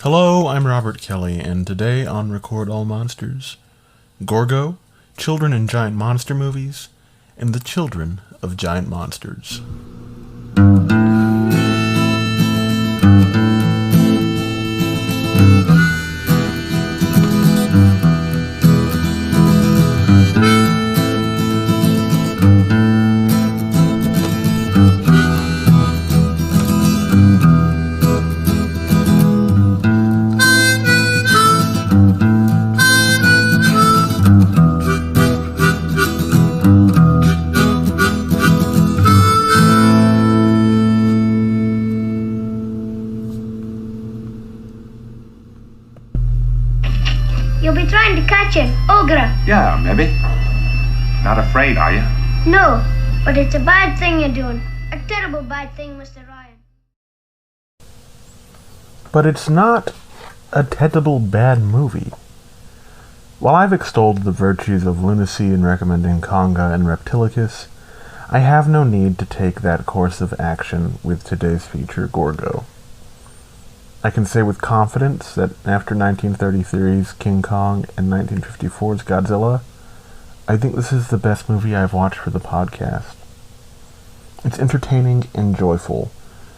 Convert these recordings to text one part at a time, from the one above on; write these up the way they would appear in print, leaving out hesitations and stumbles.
Hello, I'm Robert Kelly, and today on Record All Monsters, Gorgo, Children in Giant Monster Movies, and the Children of Giant Monsters. You'll be trying to catch him, Ogre. Yeah, maybe. Not afraid, are you? No, but it's a bad thing you're doing. A terrible bad thing, Mr. Ryan. But it's not a terrible bad movie. While I've extolled the virtues of lunacy in recommending Conga and Reptilicus, I have no need to take that course of action with today's feature, Gorgo. I can say with confidence that after 1933's King Kong and 1954's Godzilla, I think this is the best movie I've watched for the podcast. It's entertaining and joyful.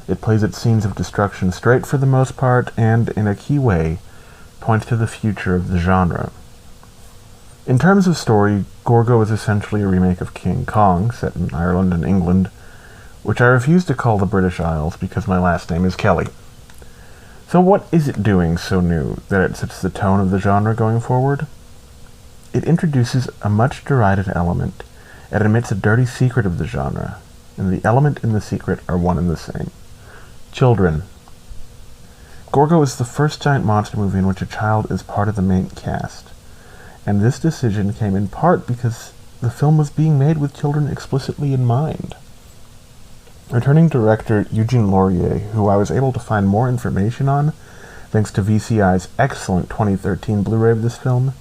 It plays its scenes of destruction straight for the most part, and in a key way, points to the future of the genre. In terms of story, Gorgo is essentially a remake of King Kong, set in Ireland and England, which I refuse to call the British Isles because my last name is Kelly. So what is it doing so new that it sets the tone of the genre going forward? It introduces a much derided element and admits a dirty secret of the genre, and the element and the secret are one and the same. Children. Gorgo is the first giant monster movie in which a child is part of the main cast, and this decision came in part because the film was being made with children explicitly in mind. Returning director Eugene Laurier, who I was able to find more information on, thanks to VCI's excellent 2013 Blu-ray of this film,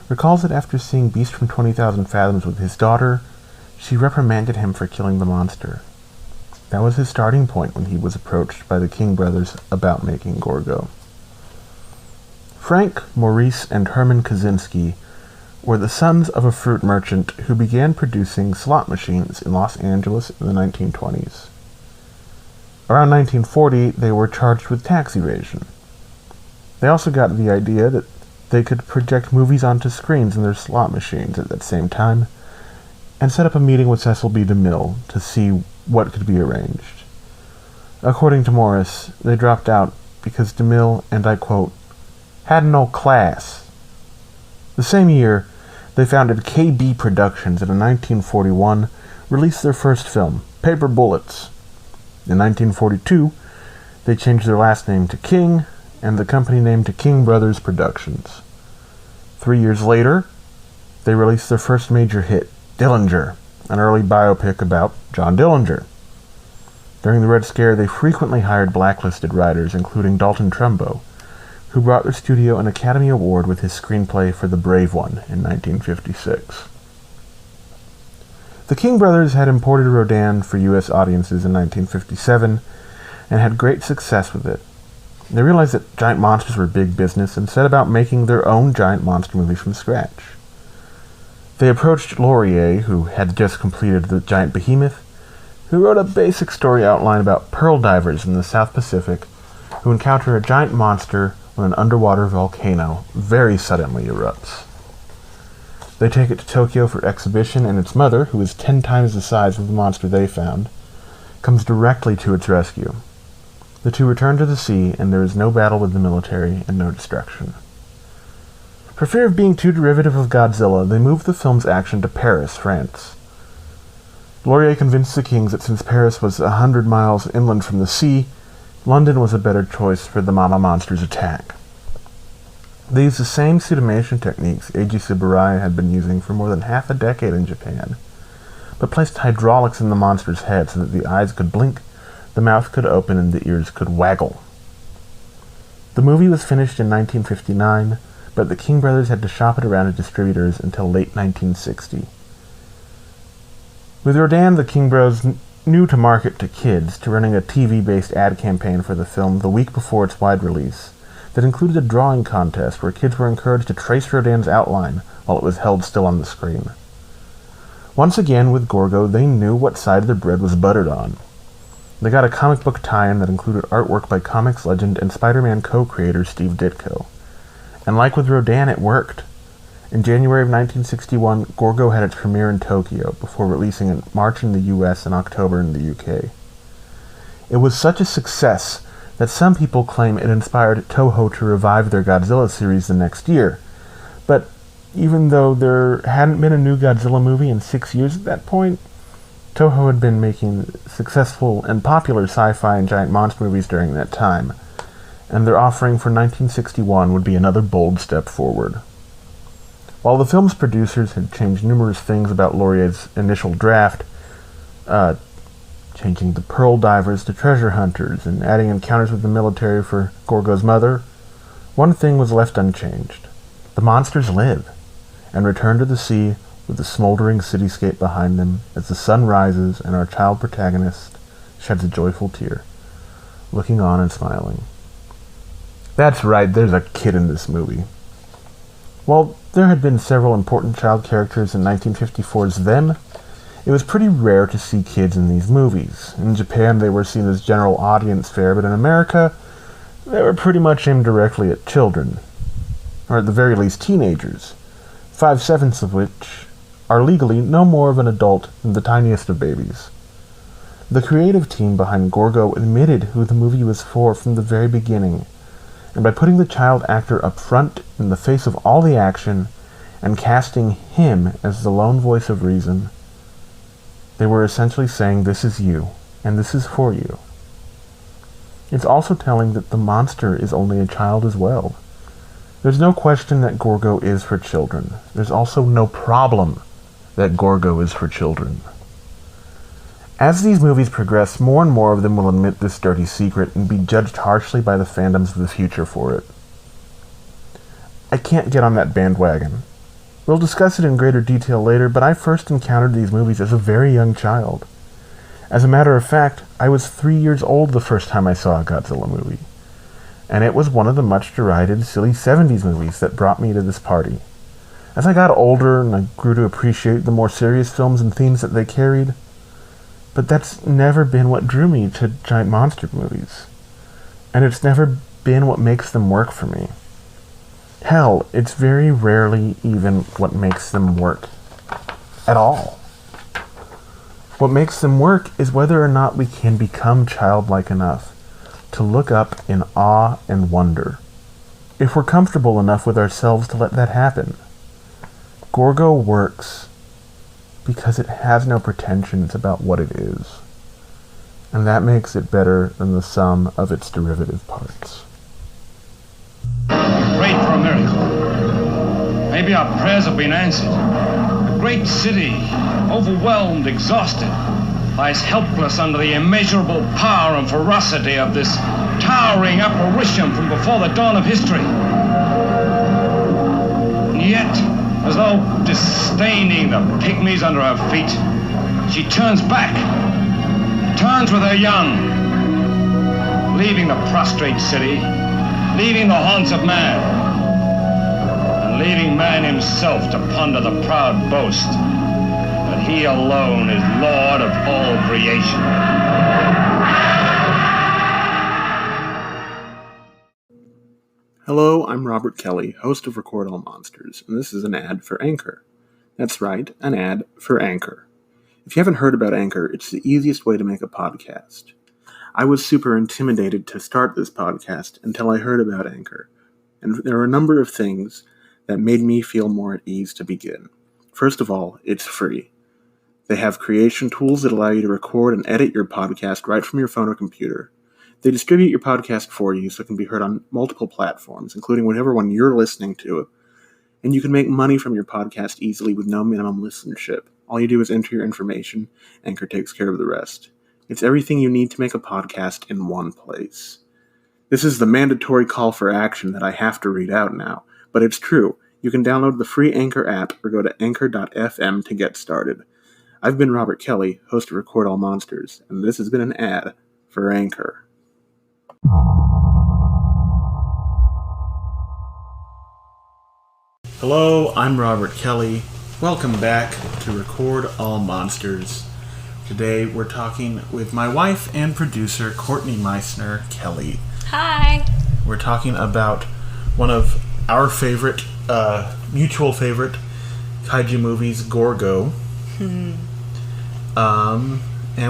recalls that after seeing Beast from 20,000 Fathoms with his daughter, she reprimanded him for killing the monster. That was his starting point when he was approached by the King brothers about making Gorgo. Frank, Maurice, and Herman Kaczynski were the sons of a fruit merchant who began producing slot machines in Los Angeles in the 1920s. Around 1940, they were charged with tax evasion. They also got the idea that they could project movies onto screens in their slot machines at that same time, and set up a meeting with Cecil B. DeMille to see what could be arranged. According to Morris, they dropped out because DeMille, and I quote, had no class. The same year, they founded KB Productions and in 1941 released their first film, Paper Bullets. In 1942, they changed their last name to King and the company name to King Brothers Productions. 3 years later, they released their first major hit, Dillinger, an early biopic about John Dillinger. During the Red Scare, they frequently hired blacklisted writers, including Dalton Trumbo, who brought their studio an Academy Award with his screenplay for The Brave One in 1956. The King brothers had imported Rodin for U.S. audiences in 1957 and had great success with it. They realized that giant monsters were big business and set about making their own giant monster movie from scratch. They approached Laurier, who had just completed The Giant Behemoth, who wrote a basic story outline about pearl divers in the South Pacific who encounter a giant monster when an underwater volcano very suddenly erupts. They take it to Tokyo for exhibition, and its mother, who is 10 times the size of the monster they found, comes directly to its rescue. The two return to the sea, and there is no battle with the military and no destruction. For fear of being too derivative of Godzilla, they moved the film's action to Paris, France. Laurier convinced the Kings that since Paris was 100 miles inland from the sea, London was a better choice for the Mama Monster's attack. They used the same pseudomation techniques Eiji Tsuburaya had been using for more than half a decade in Japan, but placed hydraulics in the monster's head so that the eyes could blink, the mouth could open, and the ears could waggle. The movie was finished in 1959, but the King brothers had to shop it around to distributors until late 1960. With Rodin, the King bros new to market to kids, to running a TV-based ad campaign for the film the week before its wide release, that included a drawing contest where kids were encouraged to trace Rodin's outline while it was held still on the screen. Once again, with Gorgo, they knew what side the bread was buttered on. They got a comic book tie-in that included artwork by comics legend and Spider-Man co-creator Steve Ditko. And like with Rodin, it worked. In January of 1961, Gorgo had its premiere in Tokyo, before releasing in March in the US and October in the UK. It was such a success that some people claim it inspired Toho to revive their Godzilla series the next year. But even though there hadn't been a new Godzilla movie in 6 years at that point, Toho had been making successful and popular sci-fi and giant monster movies during that time, and their offering for 1961 would be another bold step forward. While the film's producers had changed numerous things about Laurier's initial draft, changing the Pearl Divers to Treasure Hunters and adding encounters with the military for Gorgo's mother, one thing was left unchanged. The monsters live, and return to the sea with the smoldering cityscape behind them as the sun rises and our child protagonist sheds a joyful tear, looking on and smiling. That's right, there's a kid in this movie. While there had been several important child characters in 1954's Them, it was pretty rare to see kids in these movies. In Japan, they were seen as general audience fare, but in America, they were pretty much aimed directly at children, or at the very least teenagers, 5/7 of which are legally no more of an adult than the tiniest of babies. The creative team behind Gorgo admitted who the movie was for from the very beginning, and by putting the child actor up front in the face of all the action and casting him as the lone voice of reason, they were essentially saying, this is you, and this is for you. It's also telling that the monster is only a child as well. There's no question that Gorgo is for children. There's also no problem that Gorgo is for children. As these movies progress, more and more of them will admit this dirty secret and be judged harshly by the fandoms of the future for it. I can't get on that bandwagon. We'll discuss it in greater detail later, but I first encountered these movies as a very young child. As a matter of fact, I was 3 years old the first time I saw a Godzilla movie, and it was one of the much derided, silly 70s movies that brought me to this party. As I got older and I grew to appreciate the more serious films and themes that they carried, but that's never been what drew me to giant monster movies. And it's never been what makes them work for me. Hell, it's very rarely even what makes them work at all. What makes them work is whether or not we can become childlike enough to look up in awe and wonder. If we're comfortable enough with ourselves to let that happen. Gorgo works because it has no pretensions about what it is, and that makes it better than the sum of its derivative parts. Prayed for a miracle. Maybe our prayers have been answered. A great city, overwhelmed, exhausted, lies helpless under the immeasurable power and ferocity of this towering apparition from before the dawn of history. And yet, as though disdaining the pygmies under her feet, she turns back, turns with her young, leaving the prostrate city, leaving the haunts of man, and leaving man himself to ponder the proud boast that he alone is Lord of all creation. Hello, I'm Robert Kelly, host of Record All Monsters, and this is an ad for Anchor. That's right, an ad for Anchor. If you haven't heard about Anchor, it's the easiest way to make a podcast. I was super intimidated to start this podcast until I heard about Anchor, and there are a number of things that made me feel more at ease to begin. First of all, it's free. They have creation tools that allow you to record and edit your podcast right from your phone or computer. They distribute your podcast for you so it can be heard on multiple platforms, including whatever one you're listening to, and you can make money from your podcast easily with no minimum listenership. All you do is enter your information, Anchor takes care of the rest. It's everything you need to make a podcast in one place. This is the mandatory call for action that I have to read out now, but it's true. You can download the free Anchor app or go to anchor.fm to get started. I've been Robert Kelly, host of Record All Monsters, and this has been an ad for Anchor. Hello, I'm Robert Kelly. Welcome back to Record All Monsters. Today we're talking with my wife and producer, Courtney Meissner Kelly. Hi. We're talking about one of our favorite, mutual favorite kaiju movies, Gorgo. And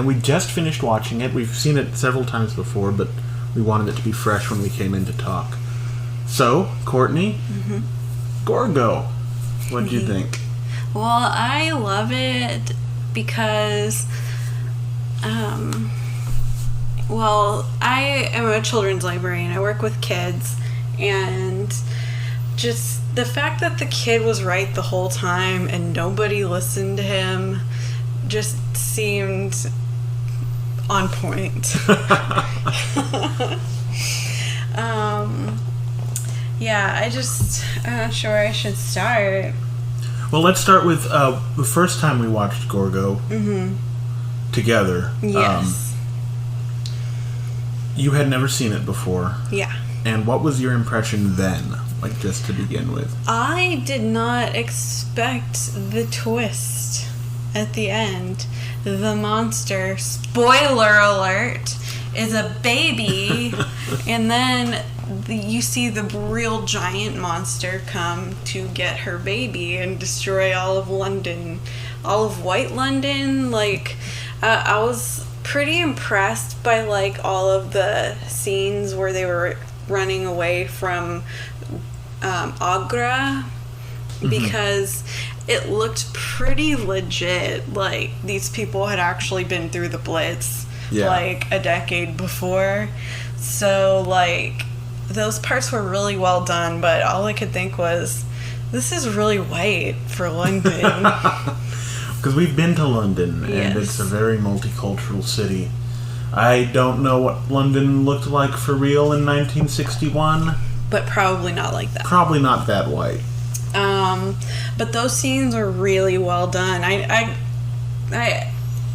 we just finished watching it. We've seen it several times before, but we wanted it to be fresh when we came in to talk. So, Courtney, Gorgo, what did you think? Well, I love it because, I am a children's librarian. I work with kids, and just the fact that the kid was right the whole time and nobody listened to him just seemed on point. I'm not sure I should start. Well, let's start with the first time we watched Gorgo together. Yes. You had never seen it before. Yeah. And what was your impression then, like just to begin with? I did not expect the twist at the end. The monster, spoiler alert, is a baby, and then you see the real giant monster come to get her baby and destroy all of London, all of White London. I was pretty impressed by all of the scenes where they were running away from Agra, because it looked pretty legit. Like these people had actually been through the Blitz a decade before. So those parts were really well done, but all I could think was, this is really white for London. Because we've been to London, and it's a very multicultural city. I don't know what London looked like for real in 1961. But probably not like that. Probably not that white. But those scenes are really well done. I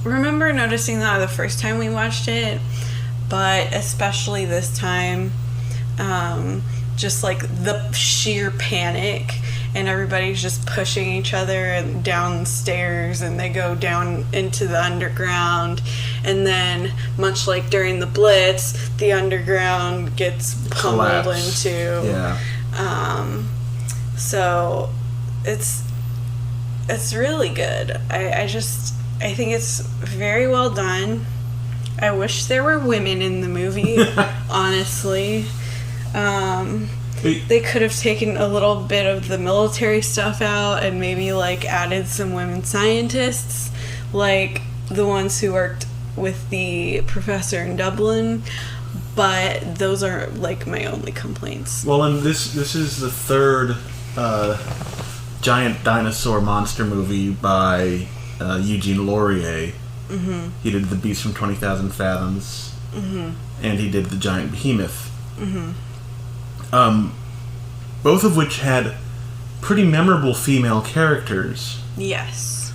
remember noticing that the first time we watched it, but especially this time, just the sheer panic, and everybody's just pushing each other downstairs, and they go down into the underground, and then much like during the Blitz, the underground gets pummeled into. Yeah. So it's really good. I think it's very well done. I wish there were women in the movie, honestly. They could have taken a little bit of the military stuff out and maybe added some women scientists, like the ones who worked with the professor in Dublin. But those are my only complaints. Well, and this is the third giant dinosaur monster movie by Eugene Laurier. He did The Beast from 20,000 Fathoms, and he did The Giant Behemoth. Both of which had pretty memorable female characters. Yes.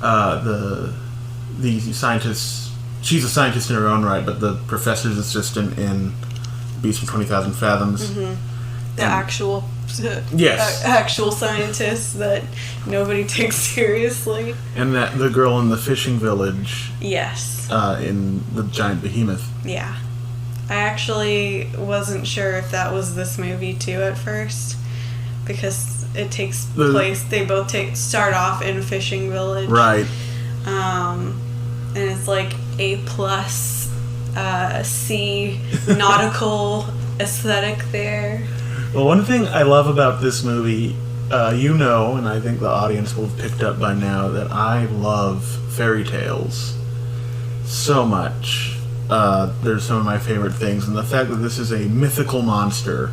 The scientist, she's a scientist in her own right, but the professor's assistant in Beast from 20,000 Fathoms. The actual scientist that nobody takes seriously. And that the girl in the fishing village. Yes. In The Giant Behemoth. Yeah. I actually wasn't sure if that was this movie too at first, because it takes place. They both start off in a fishing village, right? And it's A+, C nautical aesthetic there. Well, one thing I love about this movie, and I think the audience will have picked up by now, that I love fairy tales so much. They're some of my favorite things, and the fact that this is a mythical monster,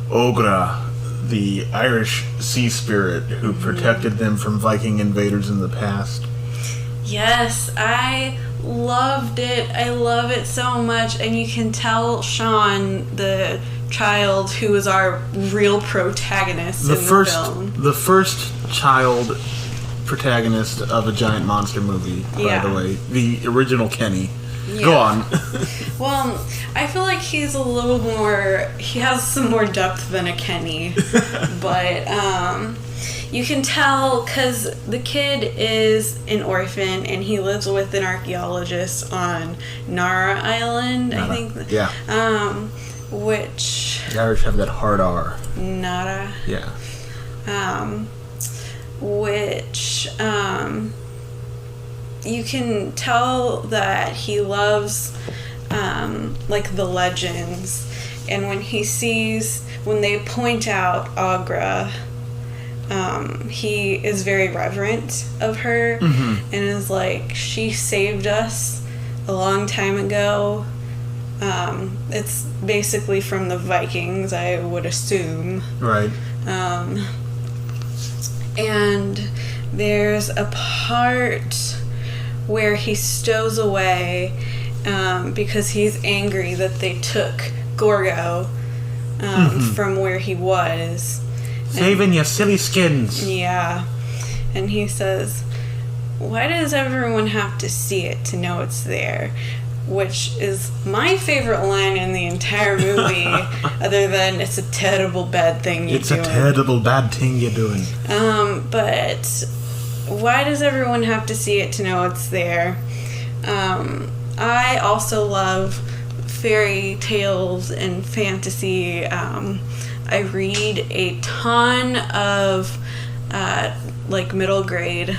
Ogra, the Irish sea spirit who protected them from Viking invaders in the past. Yes, I loved it. I love it so much, and you can tell Sean, the child who is our real protagonist in the film. The first child protagonist of a giant monster movie, by the way. The original Kenny. Go on. Well, I feel like he's a little more... He has some more depth than a Kenny. But, you can tell because the kid is an orphan and he lives with an archaeologist on Nara Island, I think. Yeah. Which... The Irish have that hard R. Nara. Yeah. Which, you can tell that he loves, like, the legends. And when he sees, when they point out Agra, he is very reverent of her and is like, she saved us a long time ago. It's basically from the Vikings, I would assume. Right. And there's a part where he stows away because he's angry that they took Gorgo from where he was. Saving your silly skins. Yeah. And he says, why does everyone have to see it to know it's there? Which is my favorite line in the entire movie, other than it's a terrible bad thing you're doing. It's a terrible bad thing you're doing. But why does everyone have to see it to know it's there? I also love fairy tales and fantasy. I read a ton of like middle grade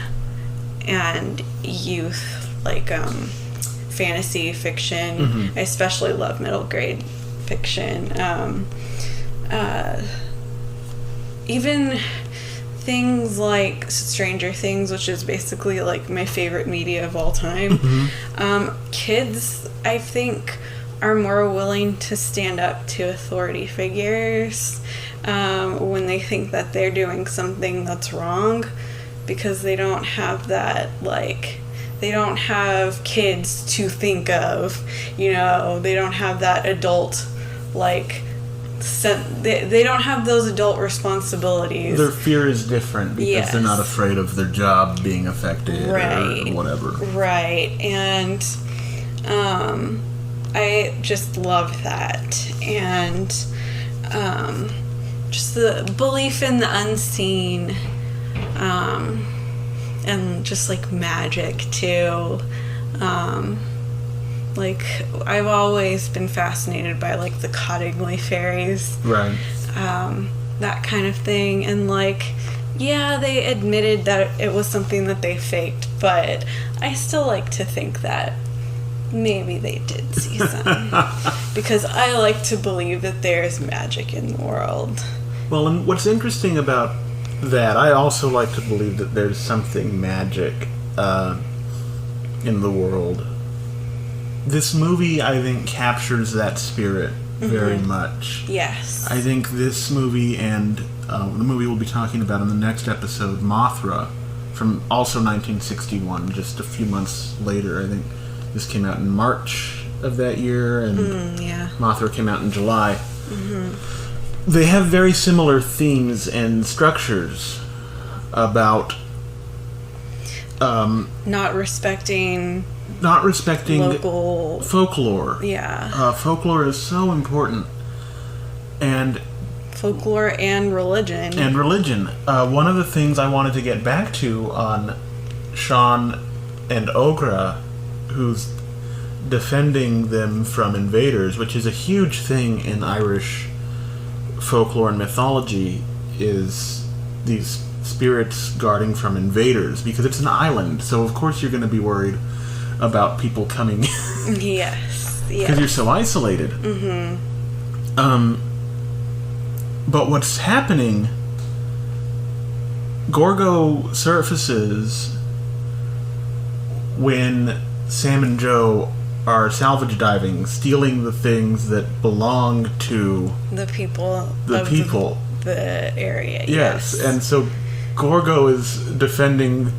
and youth like fantasy fiction. I especially love middle grade fiction. Even things like Stranger Things, which is basically like my favorite media of all time. Kids, I think, are more willing to stand up to authority figures when they think that they're doing something that's wrong, because they don't have that, like, they don't have kids to think of, you know, they don't have that adult, like, they don't have those adult responsibilities. Their fear is different because they're not afraid of their job being affected or whatever. Right. And I just love that. And just the belief in the unseen, and just like magic too. Like, I've always been fascinated by like the Cottingley fairies, right? That kind of thing. And like, yeah, they admitted that it was something that they faked, but I still like to think that maybe they did see some, because I like to believe that there's magic in the world. Well, and what's interesting about that, I also like to believe that there's something magic in the world. This movie, I think, captures that spirit very much. Yes. I think this movie and the movie we'll be talking about in the next episode, Mothra, from also 1961, just a few months later. I think this came out in March of that year, and Mothra came out in July. They have very similar themes and structures about not respecting local folklore. Yeah. Folklore is so important. And folklore and religion. One of the things I wanted to get back to on Sean and Ogra, who's defending them from invaders, which is a huge thing in Irish folklore and mythology, is these spirits guarding from invaders, because it's an island, so of course you're going to be worried about people coming. Yes. Because you're so isolated. But what's happening, Gorgo surfaces when Sam and Joe are salvage diving, stealing the things that belong to the people the area. Yes. And so Gorgo is defending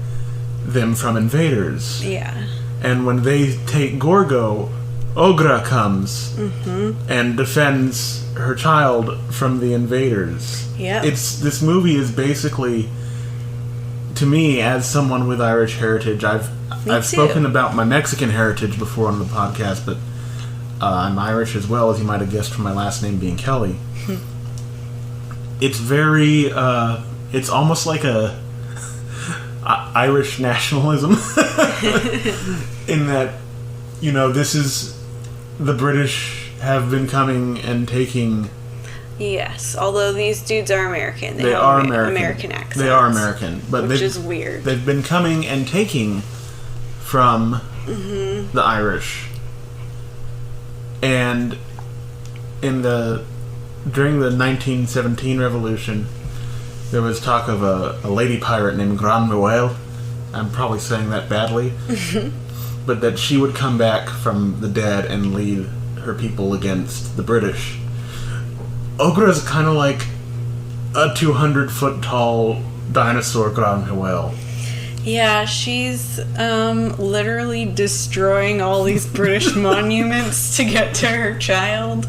them from invaders. Yeah. And when they take Gorgo, Ogra comes and defends her child from the invaders. Yeah. This movie is basically to me, as someone with Irish heritage, I've spoken about my Mexican heritage before on the podcast, but I'm Irish as well, as you might have guessed from my last name being Kelly. It's very, it's almost like a Irish nationalism in that, you know, this is, the British have been coming and taking. Yes, although these dudes are American. They are American. American accents. They are American, but which is weird. They've been coming and taking from the Irish. And during the 1917 revolution, there was talk of a lady pirate named Gran Noel. I'm probably saying that badly. But that she would come back from the dead and lead her people against the British. Ogra is kind of like a 200-foot tall dinosaur Gran Noel. Yeah, she's literally destroying all these British monuments to get to her child.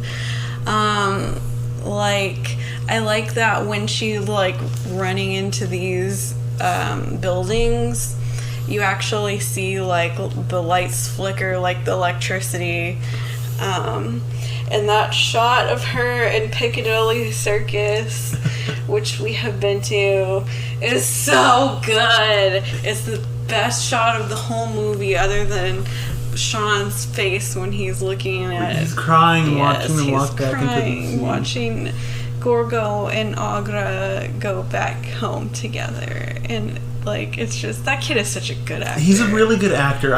Like, I like that when she's like running into these buildings, you actually see like the lights flicker, like the electricity. And that shot of her in Piccadilly Circus, which we have been to, is so good. It's the best shot of the whole movie, other than Sean's face when he's looking at. He's crying, watching them walk back into the scene. Watching Gorgo and Ogra go back home together, and like, it's just, that kid is such a good actor. He's a really good actor.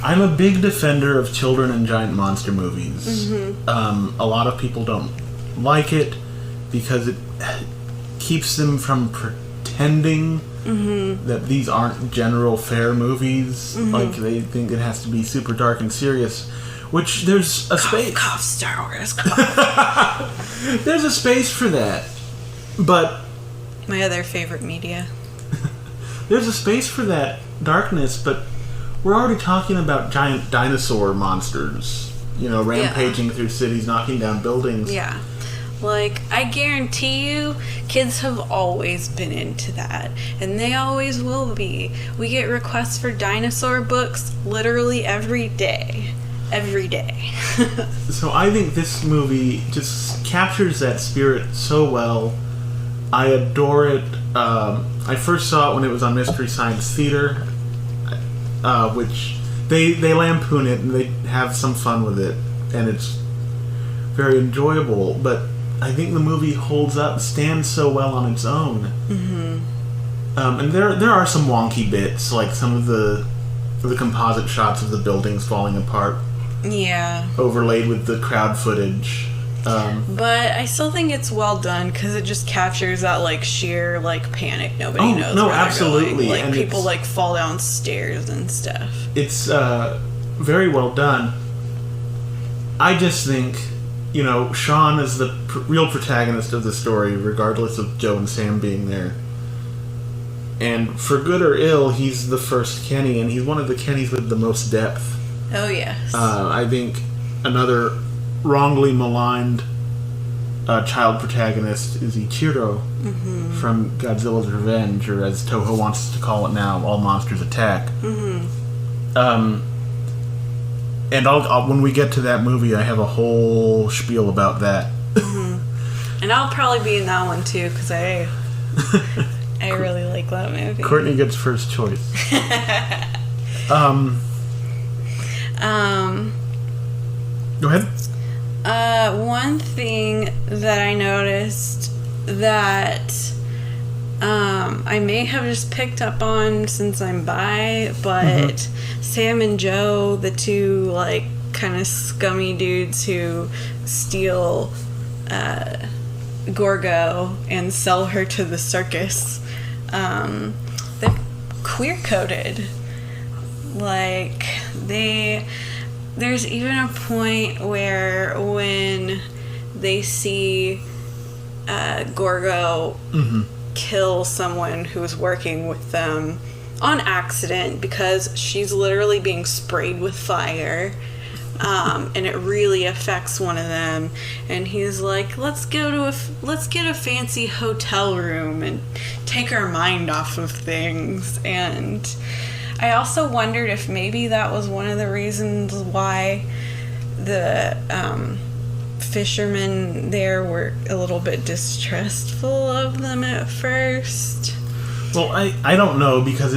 I'm a big defender of children and giant monster movies. A lot of people don't like it because it keeps them from pretending that these aren't general fair movies. Like, they think it has to be super dark and serious, which there's a space. Cough, Star Wars, cough. There's a space for that, but my other favorite media. There's a space for that darkness, but we're already talking about giant dinosaur monsters, you know, rampaging through cities, knocking down buildings. Yeah. Like, I guarantee you, kids have always been into that. And they always will be. We get requests for dinosaur books literally every day. Every day. So I think this movie just captures that spirit so well. I adore it. I first saw it when it was on Mystery Science Theater, which they lampoon it and they have some fun with it, and it's very enjoyable. But I think the movie holds up, stands so well on its own. And there are some wonky bits, like some of the composite shots of the buildings falling apart. Yeah. Overlaid with the crowd footage. But I still think it's well done because it just captures that like sheer like panic. Nobody knows. No, where absolutely. They're going. Like, and people like fall down stairs and stuff. It's very well done. I just think, you know, Sean is the real protagonist of the story, regardless of Joe and Sam being there. And for good or ill, he's the first Kenny, and he's one of the Kennys with the most depth. Oh yes. I think another wrongly maligned child protagonist is Ichiro from Godzilla's Revenge, or as Toho wants to call it now, All Monsters Attack. And I'll when we get to that movie, I have a whole spiel about that. And I'll probably be in that one too, because I really like that movie. Courtney gets first choice. Go ahead. One thing that I noticed that I may have just picked up on since I'm bi, but Sam and Joe, the two like kind of scummy dudes who steal Gorgo and sell her to the circus, they're queer coded. Like, there's even a point where when they see Gorgo kill someone who was working with them on accident because she's literally being sprayed with fire, and it really affects one of them. And he's like, let's get a fancy hotel room and take our mind off of things. And I also wondered if maybe that was one of the reasons why the fishermen there were a little bit distrustful of them at first. Well, I don't know, because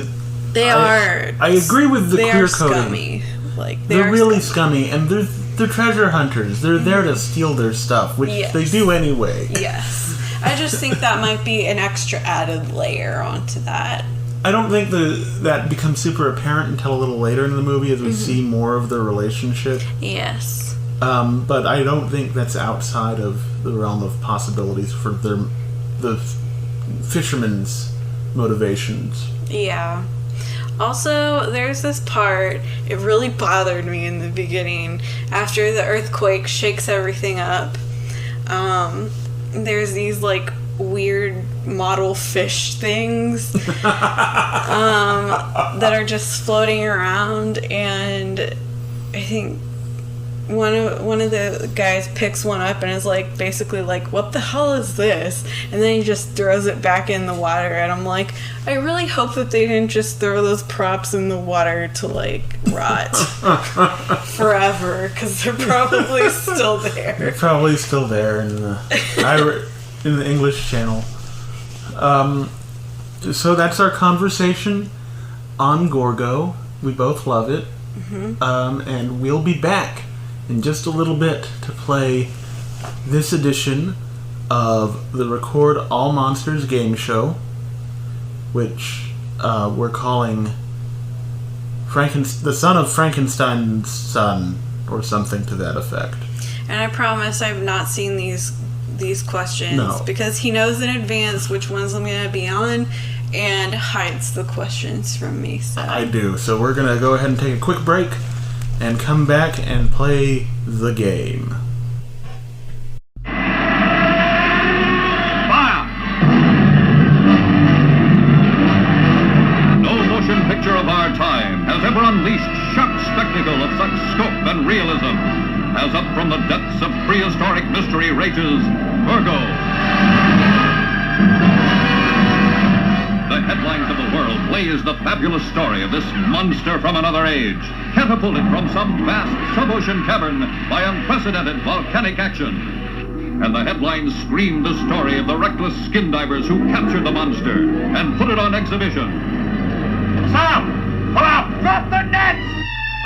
I agree with the queer coding. Scummy. Like, they're really scummy, and they're treasure hunters. They're there to steal their stuff, which they do anyway. Yes. I just think that might be an extra added layer onto that. I don't think that becomes super apparent until a little later in the movie as we see more of their relationship. Yes. But I don't think that's outside of the realm of possibilities for the fishermen's motivations. Yeah. Also, there's this part, it really bothered me in the beginning, after the earthquake shakes everything up. There's these, like, weird model fish things that are just floating around, and I think one of the guys picks one up and is like, basically like, what the hell is this? And then he just throws it back in the water, and I'm like, I really hope that they didn't just throw those props in the water to, like, rot forever, because they're probably still there. They're probably still there in the English channel. So that's our conversation on Gorgo. We both love it. And we'll be back in just a little bit to play this edition of the Record All Monsters game show, which we're calling the Son of Frankenstein's Son, or something to that effect. And I promise I've not seen these questions, because he knows in advance which ones I'm going to be on and hides the questions from me. So I do. So we're going to go ahead and take a quick break and come back and play the game. Fire! No motion picture of our time has ever unleashed sharp spectacle of such scope and realism as up from the depths of prehistoric mystery rages Gorgo. The headlines of the world blaze the fabulous story of this monster from another age, catapulted from some vast sub-ocean cavern by unprecedented volcanic action. And the headlines scream the story of the reckless skin divers who captured the monster and put it on exhibition. Sam! Pull out! Drop the nets!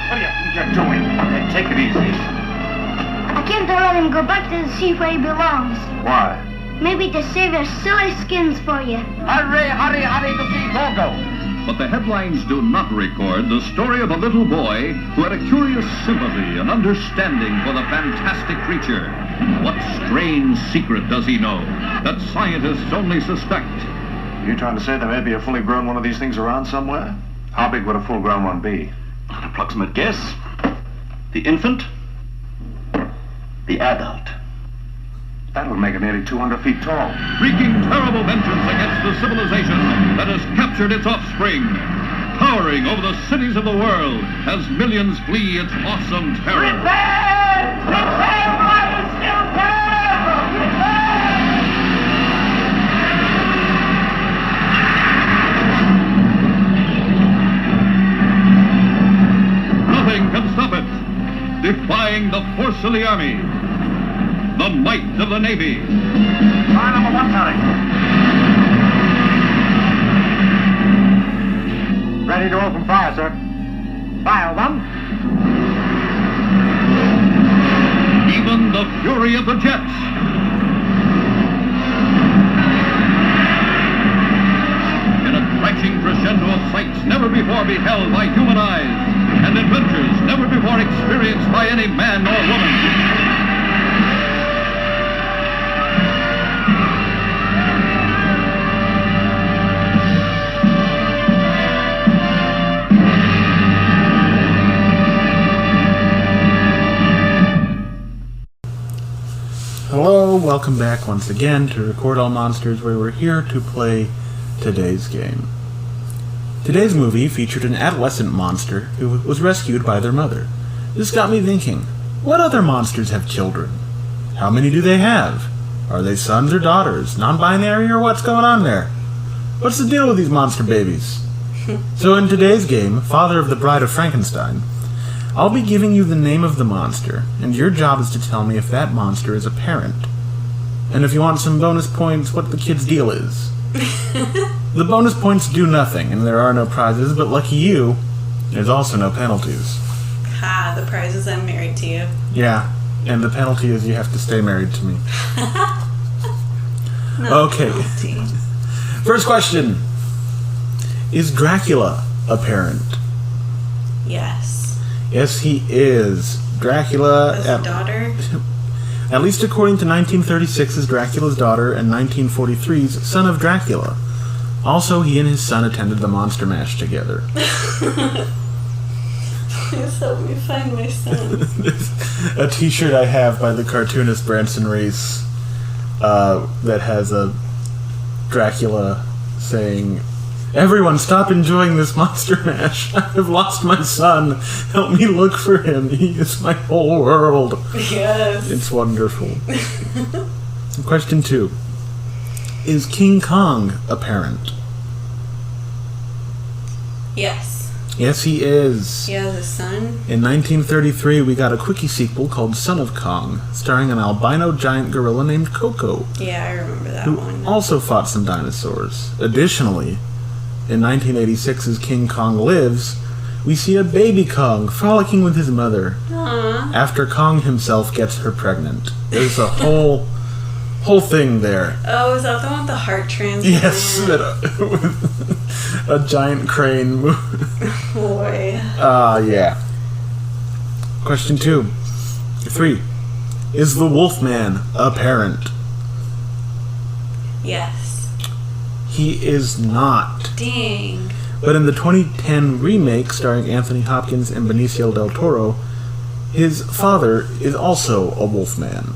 What do you think you're doing? Hey, take it easy. I can't let him go back to the sea where he belongs. Why? Maybe to save their silly skins for you. Hurry, hurry, hurry to see Gorgo! But the headlines do not record the story of a little boy who had a curious sympathy and understanding for the fantastic creature. What strange secret does he know that scientists only suspect? You trying to say there may be a fully grown one of these things around somewhere? How big would a full-grown one be? An approximate guess. The infant. The adult. That would make it nearly 200 feet tall. Wreaking terrible vengeance against the civilization that has captured its offspring. Towering over the cities of the world as millions flee its awesome terror. Prepare! Prepare while you still can! Nothing can stop it. Defying the force of the army. The might of the Navy. Fire number 1 coming. Ready to open fire, sir. Fire 1. Even the fury of the jets. In a crashing crescendo of sights never before beheld by human eyes, and adventures never before experienced by any man or woman. Hello, welcome back once again to Record All Monsters, where we're here to play today's game. Today's movie featured an adolescent monster who was rescued by their mother. This got me thinking, what other monsters have children? How many do they have? Are they sons or daughters? Non-binary or what's going on there? What's the deal with these monster babies? So in today's game, Father of the Bride of Frankenstein, I'll be giving you the name of the monster, and your job is to tell me if that monster is a parent. And if you want some bonus points, what the kid's deal is. The bonus points do nothing, and there are no prizes, but lucky you, there's also no penalties. Ha, the prize is I'm married to you. Yeah, and the penalty is you have to stay married to me. No Okay. penalty. First question. Is Dracula a parent? Yes. Yes, he is. Dracula, As a daughter? at least according to 1936's Dracula's daughter and 1943's Son of Dracula. Also, he and his son attended the Monster Mash together. Please help me find my son. A t-shirt I have by the cartoonist Branson Reese that has a Dracula saying, "Everyone stop enjoying this Monster Mash. I have lost my son. Help me look for him. He is my whole world." Yes. It's wonderful. Question 2. Is King Kong a parent? Yes. Yes, he is. He has a son. In 1933, we got a quickie sequel called Son of Kong, starring an albino giant gorilla named Coco, Yeah, I remember that who one. also fought some dinosaurs. Additionally, in 1986's King Kong Lives, we see a baby Kong frolicking with his mother Aww. after Kong himself gets her pregnant. There's a whole thing there. Oh, is that the one with the heart transplant? Yes, with a giant crane. Boy. Yeah. Question 3. Is the Wolfman a parent? Yes. He is not. Dang. But in the 2010 remake starring Anthony Hopkins and Benicio del Toro, his father is also a Wolfman.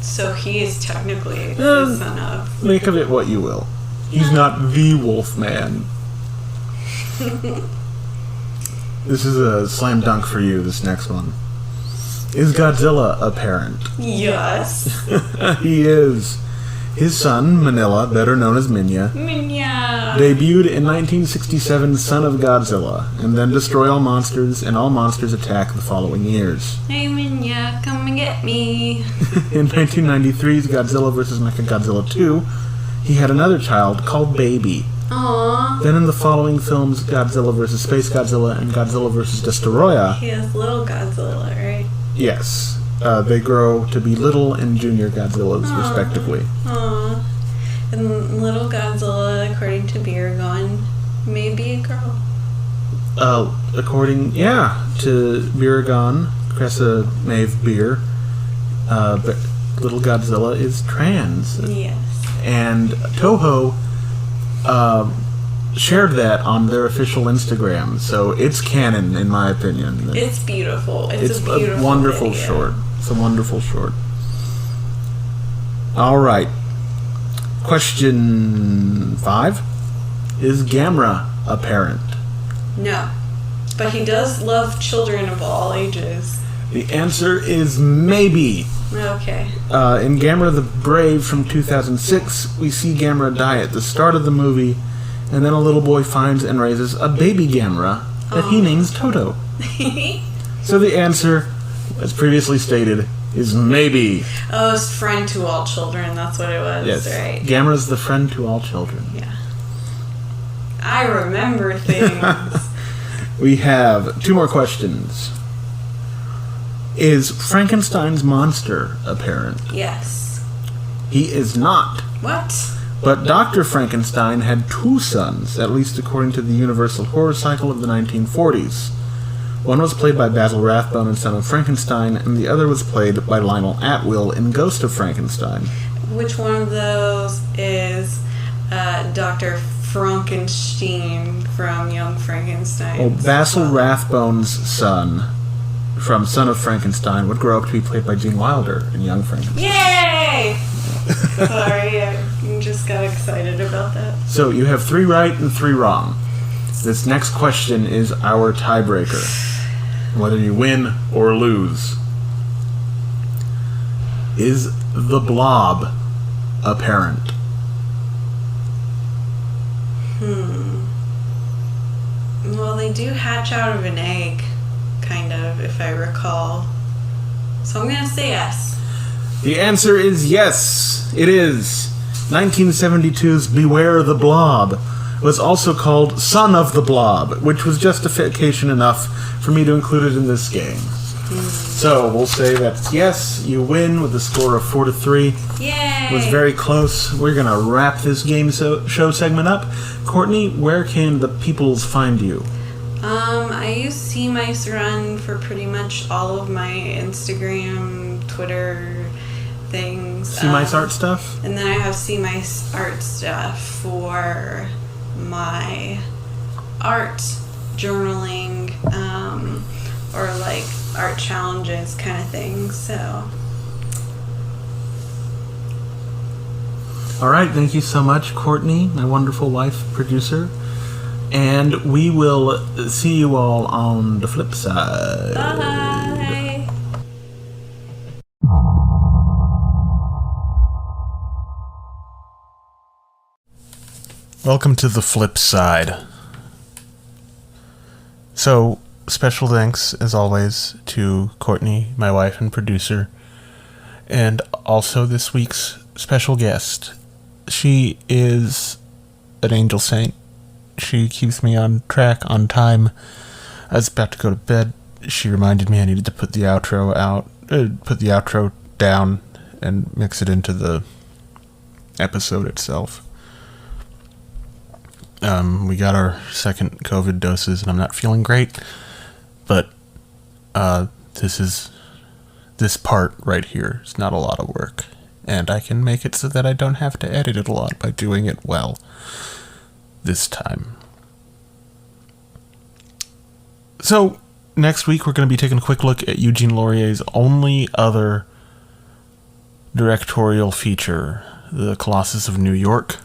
So he is technically the son of. Make of it what you will. He's not the Wolfman. This is a slam dunk for you, this next one. Is Godzilla a parent? Yes. He is. His son, Manila, better known as Minya, Minya. debuted in 1967's Son of Godzilla, and then Destroy All Monsters, and All Monsters Attack the following years. Hey Minya, come and get me. In 1993's Godzilla vs. Mechagodzilla 2, he had another child called Baby. Aww. Then in the following films, Godzilla vs. Space Godzilla and Godzilla vs. Destoroyah, He has little Godzilla, right? yes, they grow to be little and junior Godzillas, respectively. Aww. And little Godzilla, according to Biragon, may be a girl. According, to Biragon, Cressa Maeve Beer, but little Godzilla is trans. Yes. And Toho shared that on their official Instagram, so it's canon in my opinion. It's beautiful. It's a a beautiful wonderful video. short. It's a wonderful short. All right. Question 5. Is Gamra a parent? No. But he does love children of all ages. The answer is maybe. Okay. In Gamera the Brave from 2006, we see Gamera die at the start of the movie, and then a little boy finds and raises a baby Gamera that he names Toto. So the answer, as previously stated, is maybe. Oh, it's friend to all children. That's what it was, Yes. right? Gamera's the friend to all children. Yeah. I remember things. We have 2 more questions. Is Frankenstein's monster a parent? Yes. He is not. What? But Dr. Frankenstein had 2 sons, at least according to the Universal Horror Cycle of the 1940s. One was played by Basil Rathbone in Son of Frankenstein, and the other was played by Lionel Atwill in Ghost of Frankenstein. Which one of those is Dr. Frankenstein from Young Frankenstein? Well, Basil Rathbone's son from Son of Frankenstein would grow up to be played by Gene Wilder in Young Frankenstein. Yay! Sorry, I just got excited about that. So you have 3 right and 3 wrong. This next question is our tiebreaker. whether you win or lose. Is the blob a parent? Well, they do hatch out of an egg, kind of, if I recall. So I'm going to say yes. The answer is yes, it is. 1972's Beware the Blob was also called Son of the Blob, which was justification enough for me to include it in this game. So we'll say that's yes, you win with a score of 4-3. Yay! It was very close. We're going to wrap this game show segment up. Courtney, where can the peoples find you? I use Sea Mice Run for pretty much all of my Instagram, Twitter things. Sea Mice Art stuff? And then I have Sea Mice Art stuff for my art journaling, or like art challenges kind of thing, so. Alright, thank you so much, Courtney, my wonderful wife, producer. And we will see you all on the flip side. Bye! Welcome to the flip side. So, special thanks, as always, to Courtney, my wife and producer, and also this week's special guest. She is an angel saint. She keeps me on track, on time. I was about to go to bed. She reminded me I needed to put the outro down and mix it into the episode itself. We got our second COVID doses, and I'm not feeling great, but this part right here is not a lot of work, and I can make it so that I don't have to edit it a lot by doing it well this time. So, next week we're going to be taking a quick look at Eugene Laurier's only other directorial feature, The Colossus of New York.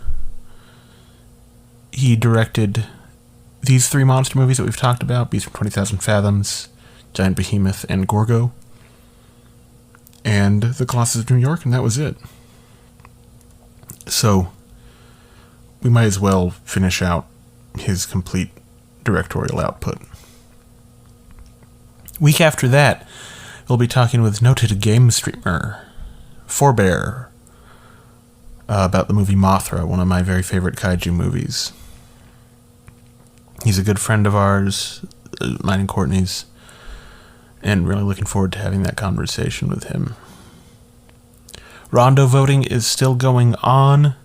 He directed these three monster movies that we've talked about, Beast from 20,000 Fathoms, Giant Behemoth, and Gorgo. And The Colossus of New York, and that was it. So, we might as well finish out his complete directorial output. Week after that, we'll be talking with noted game streamer Forbear about the movie Mothra, one of my very favorite kaiju movies. He's a good friend of ours, mine and Courtney's, and really looking forward to having that conversation with him. Rondo voting is still going on.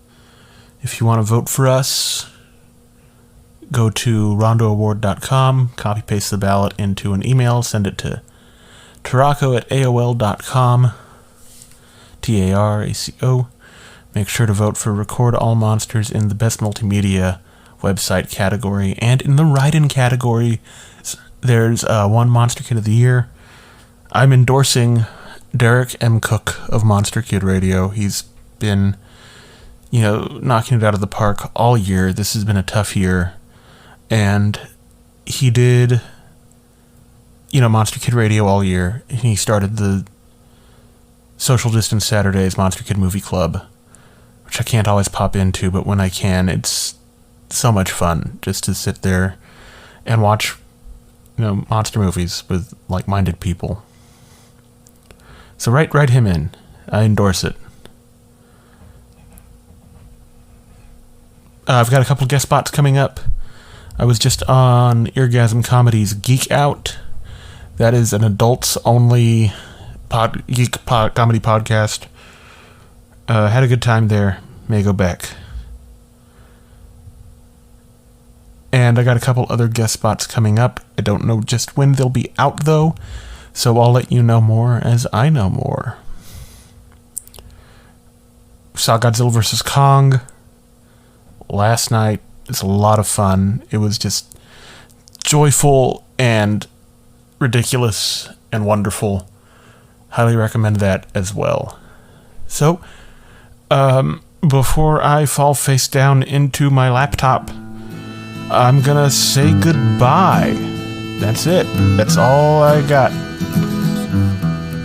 If you want to vote for us, go to rondoaward.com, copy-paste the ballot into an email, send it to taraco@aol.com, Taraco. Make sure to vote for Record All Monsters in the Best Multimedia Website category, and in the write-in category, there's one Monster Kid of the Year. I'm endorsing Derek M. Cook of Monster Kid Radio. He's been, knocking it out of the park all year. This has been a tough year. And he did, Monster Kid Radio all year. And he started the Social Distance Saturdays Monster Kid Movie Club, which I can't always pop into, but when I can, it's so much fun just to sit there and watch, monster movies with like-minded people. So write him in. I endorse it. I've got a couple guest spots coming up. I was just on Eargasm Comedy's Geek Out. That is an adults-only comedy podcast. Had a good time there. May go back. And I got a couple other guest spots coming up. I don't know just when they'll be out, though, so I'll let you know more as I know more. Saw Godzilla vs. Kong last night. It's a lot of fun. It was just joyful and ridiculous and wonderful. Highly recommend that as well. So, before I fall face down into my laptop, I'm gonna say goodbye. that's it. That's all I got.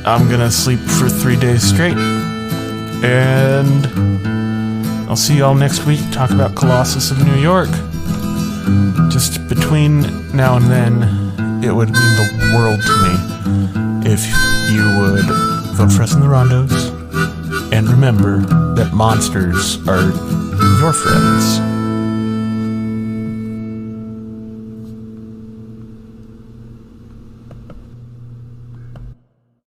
I'm gonna sleep for 3 days straight. And I'll see y'all next week. Talk about Colossus of New York. Just between now and then, it would mean the world to me if you would vote for us in the rondos. And remember that monsters are your friends.